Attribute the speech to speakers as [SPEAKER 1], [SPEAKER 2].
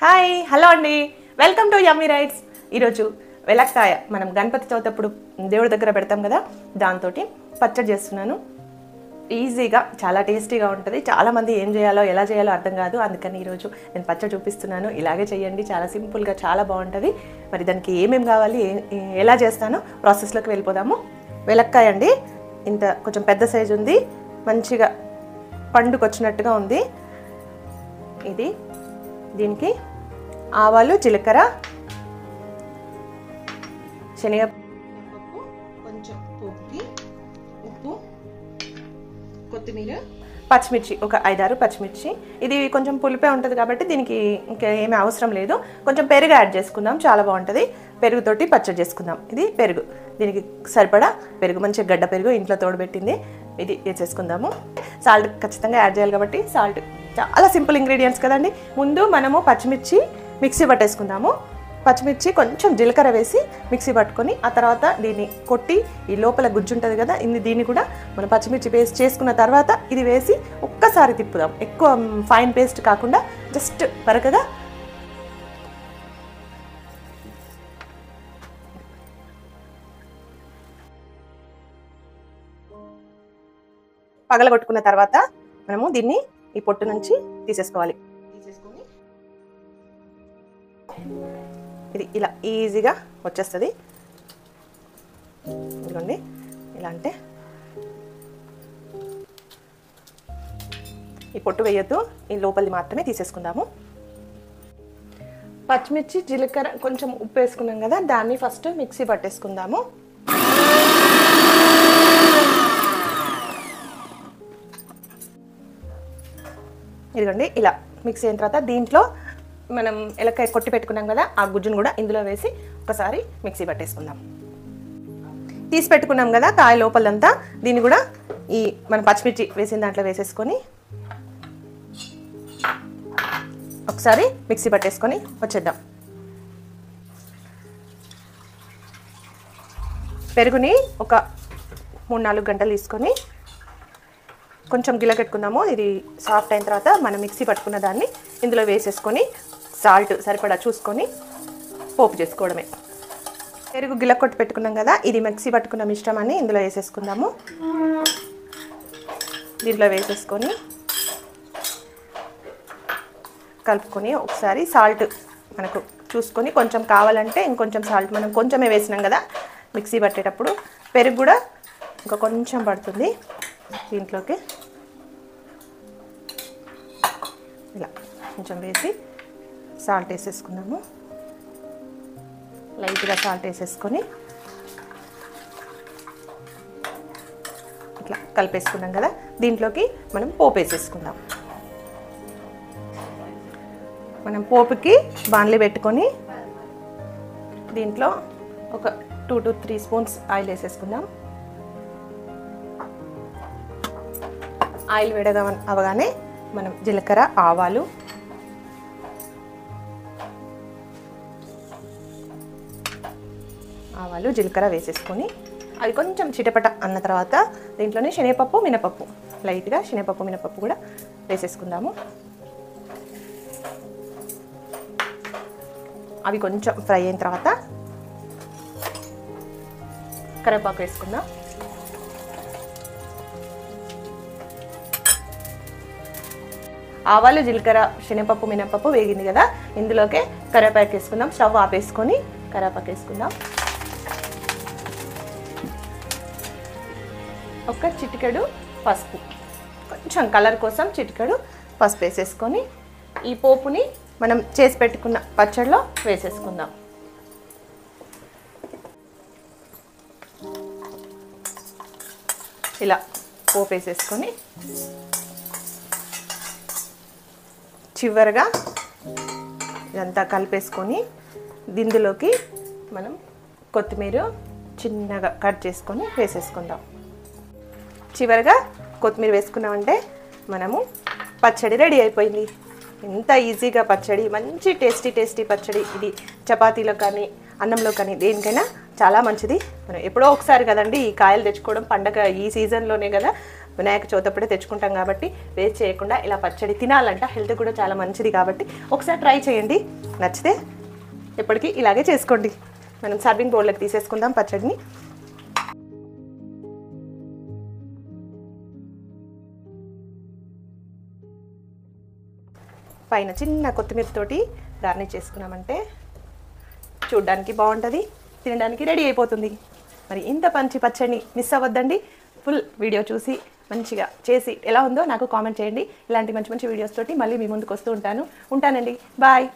[SPEAKER 1] Hi hello అండి, welcome to yummy rights. ఈరోజు వెలక్కాయ మనం గణపతి చవితి అప్పుడు దేవుడి దగ్గర పెడతాం కదా, దాంతో పచ్చడి చేస్తున్నాను. ఈజీగా చాలా టేస్టీగా ఉంటుంది. చాలామంది ఏం చేయాలో ఎలా చేయాలో అర్థం కాదు, అందుకని ఈరోజు నేను పచ్చడి చూపిస్తున్నాను. ఇలాగే చేయండి, చాలా సింపుల్గా చాలా బాగుంటుంది. మరి దానికి ఏమేమి కావాలి, ఎలా చేస్తానో ప్రాసెస్లోకి వెళ్ళిపోదాము. వెలక్కాయ అండి, ఇంత కొంచెం పెద్ద సైజు ఉంది, మంచిగా పండుకొచ్చినట్టుగా ఉంది. ఇది దీనికి ఆవాలు, జీలకర్ర, శనగపప్పు, కొంచెం పోపుకి ఉప్పు, కొత్తిమీర, పచ్చిమిర్చి, ఒక 5-6 పచ్చిమిర్చి. ఇది కొంచెం పులిపే ఉంటుంది కాబట్టి దీనికి ఇంకా ఏమీ అవసరం లేదు. కొంచెం పెరుగు యాడ్ చేసుకుందాం, చాలా బాగుంటుంది. పెరుగుతోటి పచ్చడి చేసుకుందాం. ఇది పెరుగు, దీనికి సరిపడా పెరుగు, మంచిగా గడ్డ పెరుగు ఇంట్లో తోడబెట్టింది. ఇది వేసేసుకుందాము. సాల్ట్ ఖచ్చితంగా యాడ్ చేయాలి కాబట్టి సాల్ట్. చాలా సింపుల్ ఇంగ్రీడియంట్స్ కదండి. ముందు మనము పచ్చిమిర్చి మిక్సీ పట్టేసుకుందాము. పచ్చిమిర్చి కొంచెం జీలకర్ర వేసి మిక్సీ పట్టుకొని ఆ తర్వాత దీన్ని కొట్టి ఈ లోపల గుజ్జు ఉంటుంది కదా, దీన్ని కూడా మనం పచ్చిమిర్చి పేస్ట్ చేసుకున్న తర్వాత ఇది వేసి ఒక్కసారి తిప్పుదాం. ఎక్కువ ఫైన్ పేస్ట్ కాకుండా జస్ట్ బరకగా. పగలగొట్టుకున్న తర్వాత మనము దీన్ని ఈ పొట్టు నుంచి తీసేసుకోవాలి. ఇది ఇలా ఈజీగా వచ్చేస్తుంది. ఇదిగోండి, ఇలా అంటే ఈ పొట్టు వేయొద్దు, ఈ లోపలిది మాత్రమే తీసేసుకుందాము. పచ్చిమిర్చి, జీలకర్ర, కొంచెం ఉప్పు వేసుకున్నాం కదా, దాన్ని ఫస్ట్ మిక్సీ పట్టేసుకుందాము. ఇదిగోండి, ఇలా మిక్సీ అయిన తర్వాత దీంట్లో మనం ఎలక్కాయ కొట్టి పెట్టుకున్నాం కదా, ఆ గుజ్జును కూడా ఇందులో వేసి ఒకసారి మిక్సీ పట్టేసుకుందాం. తీసి పెట్టుకున్నాం కదా కాయ లోపలంతా, దీన్ని కూడా ఈ మనం పచ్చిమిర్చి వేసిన దాంట్లో వేసేసుకొని ఒకసారి మిక్సీ పట్టేసుకొని వచ్చేద్దాం. పెరుగుని ఒక 3-4 గంటలు తీసుకొని కొంచెం గిలకెట్టుకుందాము. ఇది సాఫ్ట్ అయిన తర్వాత మనం మిక్సీ పట్టుకున్న దాన్ని ఇందులో వేసేసుకొని సాల్ట్ సరిపడా చూసుకొని పోపు చేసుకోవడమే. పెరుగు గిలకొట్టి పెట్టుకున్నాం కదా, ఇది మిక్సీ పట్టుకున్న మిశ్రమాన్ని ఇందులో వేసేసుకుందాము. దీంట్లో వేసేసుకొని కలుపుకొని ఒకసారి సాల్ట్ మనకు చూసుకొని కొంచెం కావాలంటే ఇంకొంచెం సాల్ట్, మనం కొంచెమే వేసినాం కదా మిక్సీ పట్టేటప్పుడు. పెరుగు కూడా ఇంకా కొంచెం పడుతుంది దీంట్లోకి. ఇలా కొంచెం వేసి సాల్ట్ వేసేసుకుందాము. లైట్గా సాల్ట్ వేసేసుకొని ఇట్లా కలిపేసుకున్నాం కదా, దీంట్లోకి మనం పోపు వేసేసుకుందాం. మనం పోపుకి బాణలి పెట్టుకొని దీంట్లో ఒక 2 to 3 స్పూన్స్ ఆయిల్ వేసేసుకుందాం. ఆయిల్ వేడగా అవగానే మనం జీలకర్ర, ఆవాలు, జీలకర్ర వేసేసుకొని అది కొంచెం చిటపట అన్న తర్వాత దీంట్లోనే శనగపప్పు, మినపప్పు, లైట్గా శనగపప్పు, మినపప్పు కూడా వేసేసుకుందాము. అవి కొంచెం ఫ్రై అయిన తర్వాత కరివేపాకు వేసుకుందాం. ఆవాలు, జీలకర్ర, శనగపప్పు, మినపప్పు వేగింది కదా, ఇందులోకే కరివేపాకు వేసుకుందాం. స్టవ్ ఆపేసుకొని కరివేపాకు వేసుకుందాం. ఒక చిటికెడు పసుపు, కొంచెం కలర్ కోసం చిటికెడు పసుపు వేసేసుకొని ఈ పోపుని మనం చేసి పెట్టుకున్న పచ్చడిలో వేసేసుకుందాం. ఇలా పోపు వేసేసుకొని చివరగా ఇదంతా కలిపేసుకొని దీనిలోకి మనం కొత్తిమీర చిన్నగా కట్ చేసుకొని వేసేసుకుందాం. చివరిగా కొత్తిమీర వేసుకున్నామంటే మనము పచ్చడి రెడీ అయిపోయింది. ఎంత ఈజీగా పచ్చడి, మంచి టేస్టీ పచ్చడి. ఇది చపాతీలో కానీ అన్నంలో కానీ దేనికైనా చాలా మంచిది. మనం ఎప్పుడో ఒకసారి కదండి ఈ కాయలు తెచ్చుకోవడం, పండగ ఈ సీజన్లోనే కదా, వినాయక చవితి అప్పుడే తెచ్చుకుంటాం కాబట్టి వేస్ట్ చేయకుండా ఇలా పచ్చడి తినాలంట. హెల్త్ కూడా చాలా మంచిది కాబట్టి ఒకసారి ట్రై చేయండి. నచ్చితే ఎప్పటికీ ఇలాగే చేసుకోండి. మనం సర్వింగ్ బౌల్లోకి తీసేసుకుందాం పచ్చడిని. పైన చిన్న కొత్తిమీరతోటి గార్నిష్ చేసుకున్నామంటే చూడ్డానికి బాగుంటుంది, తినడానికి రెడీ అయిపోతుంది. మరి ఇంత మంచి పచ్చడిని మిస్ అవ్వద్దండి. ఫుల్ వీడియో చూసి మంచిగా చేసి ఎలా ఉందో నాకు కామెంట్ చేయండి. ఇలాంటి మంచి వీడియోస్ తోటి మళ్ళీ మీ ముందుకు వస్తూ ఉంటానండి. బాయ్.